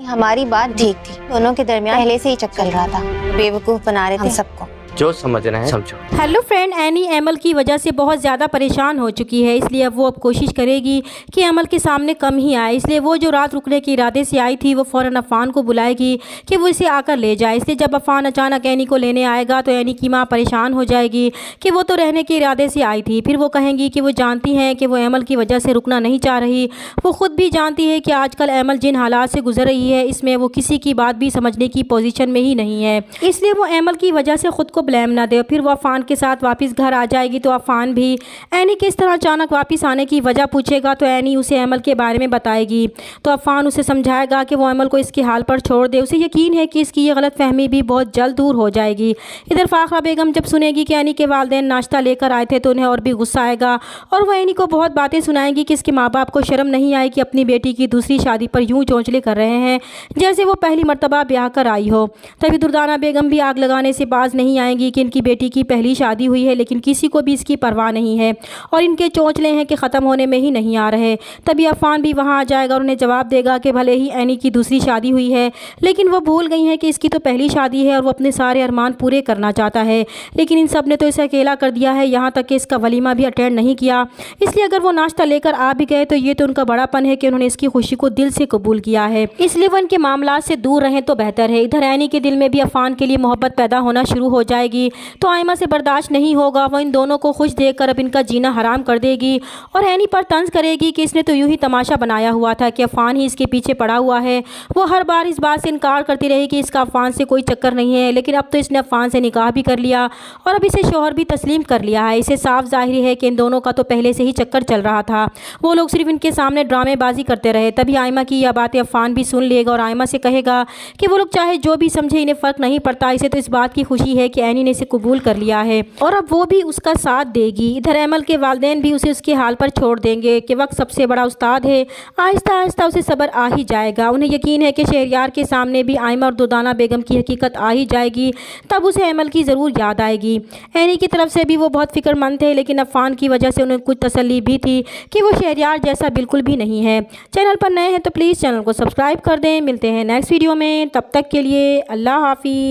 हमारी बात ठीक थी, दोनों के दरमियान पहले से ही चक्कर चल रहा था, बेवकूफ बना रहे थे हम सबको। जो समझना है समझो। हेलो फ्रेंड, एनी अमल की वजह से बहुत ज़्यादा परेशान हो चुकी है, इसलिए अब वो कोशिश करेगी कि अमल के सामने कम ही आए। इसलिए वो जो रात रुकने के इरादे से आई थी वो फ़ौरन अफ़ान को बुलाएगी कि वो इसे आकर ले जाए। इसलिए जब अफ़ान अचानक एनी को लेने आएगा तो एनी की माँ परेशान हो जाएगी कि वो तो रहने के इरादे से आई थी। फिर वो कहेंगी कि वो जानती हैं कि वो अमल की वजह से रुकना नहीं चाह रही। वो ख़ुद भी जानती है कि आजकल अमल जिन हालात से गुजर रही है इसमें वो किसी की बात भी समझने की पोजीशन में ही नहीं है, इसलिए वो अमल की वजह से ख़ुद को ब्लेम ना दे। फिर वो अफ़ान के साथ वापस घर आ जाएगी तो अफ़ान भी एनी के इस तरह अचानक वापस आने की वजह पूछेगा तो एनी उसे अमल के बारे में बताएगी। तो अफ़ान उसे समझाएगा कि वो अमल को इसके हाल पर छोड़ दे। उसे यकीन है कि इसकी ये गलत फहमी भी बहुत जल्द दूर हो जाएगी। इधर फ़ाखरा बेगम जब सुनेगी कि एनी के वालिदैन नाश्ता लेकर आए थे तो उन्हें और भी गुस्सा आएगा और वह एनी को बहुत बातें सुनाएंगी कि इसके माँ बाप को शर्म नहीं आई कि अपनी बेटी की दूसरी शादी पर यूँ चोंचले कर रहे हैं जैसे वो पहली मरतबा ब्याह कर आई हो। तभी दुर्दाना बेगम भी आग लगाने से बाज नहीं आएंगी कि इनकी बेटी की पहली शादी हुई है लेकिन किसी को भी इसकी परवाह नहीं है और इनके चोंचले हैं कि ख़त्म होने में ही नहीं आ रहे। तभी अफ़ान भी वहाँ आ जाएगा और उन्हें जवाब देगा कि भले ही एनी की दूसरी शादी हुई है लेकिन वो भूल गई हैं कि इसकी तो पहली शादी है और वो अपने सारे अरमान पूरे करना चाहता है, लेकिन इन सब ने तो इसे अकेला कर दिया है, यहाँ तक कि इसका वलीमा भी अटेंड नहीं किया। इसलिए अगर वो नाश्ता लेकर आ भी गए तो ये तो उनका बड़ापन है कि उन्होंने इसकी खुशी को दिल से कबूल किया है, इसलिए वो इनके मामलात से दूर रहें तो बेहतर है। इधर एनी के दिल में भी अफ़ान के लिए मोहब्बत पैदा होना शुरू हो जाएगी तो आयमा से बर्दाश्त नहीं होगा। वो इन दोनों को खुश देखकर अब इनका जीना हराम कर देगी और एनी पर तंज करेगी कि इसने तो यूं ही तमाशा बनाया हुआ था कि अफ़ान ही इसके पीछे पड़ा हुआ है। वो हर बार इस बात से इनकार करती रही कि इसका अफ़ान से कोई चक्कर नहीं है, लेकिन अब तो इसने अफ़ान से निकाह भी कर लिया और अब इसे शौहर भी तस्लीम कर लिया है। इसे साफ ज़ाहिर है कि इन दोनों का तो पहले से ही चक्कर चल रहा था, वो लोग सिर्फ इनके सामने ड्रामेबाजी करते रहे। तभी आयमा की यह बातें अफ़ान भी सुन लेगा और आयमा से कहेगा कि वो लोग चाहे जो भी समझे इन्हें फ़र्क नहीं पड़ता, इसे तो इस बात की खुशी है कि एनी ने इसे कबूल कर लिया है और अब वो भी उसका साथ देगी। इधर अमल के वालिदैन भी उसे उसके हाल पर छोड़ देंगे कि वक्त सबसे बड़ा उस्ताद है, आहिस्ता आहिस्ता उसे सब्र आ ही जाएगा। उन्हें यकीन है कि शहरयार के सामने भी आयमा और दुर्दाना बेगम की हकीकत आ ही जाएगी, तब उसे अमल की ज़रूर याद आएगी। एनी की तरफ से भी वो बहुत फ़िक्रमंद थे, लेकिन अफ़ान की वजह से उन्हें कुछ तसल्ली भी थी कि वो शहरयार जैसा बिल्कुल भी नहीं है। चैनल पर नए हैं तो प्लीज़ चैनल को सब्सक्राइब कर दें। मिलते हैं नेक्स्ट वीडियो में, तब तक के लिए अल्लाह हाफिज़।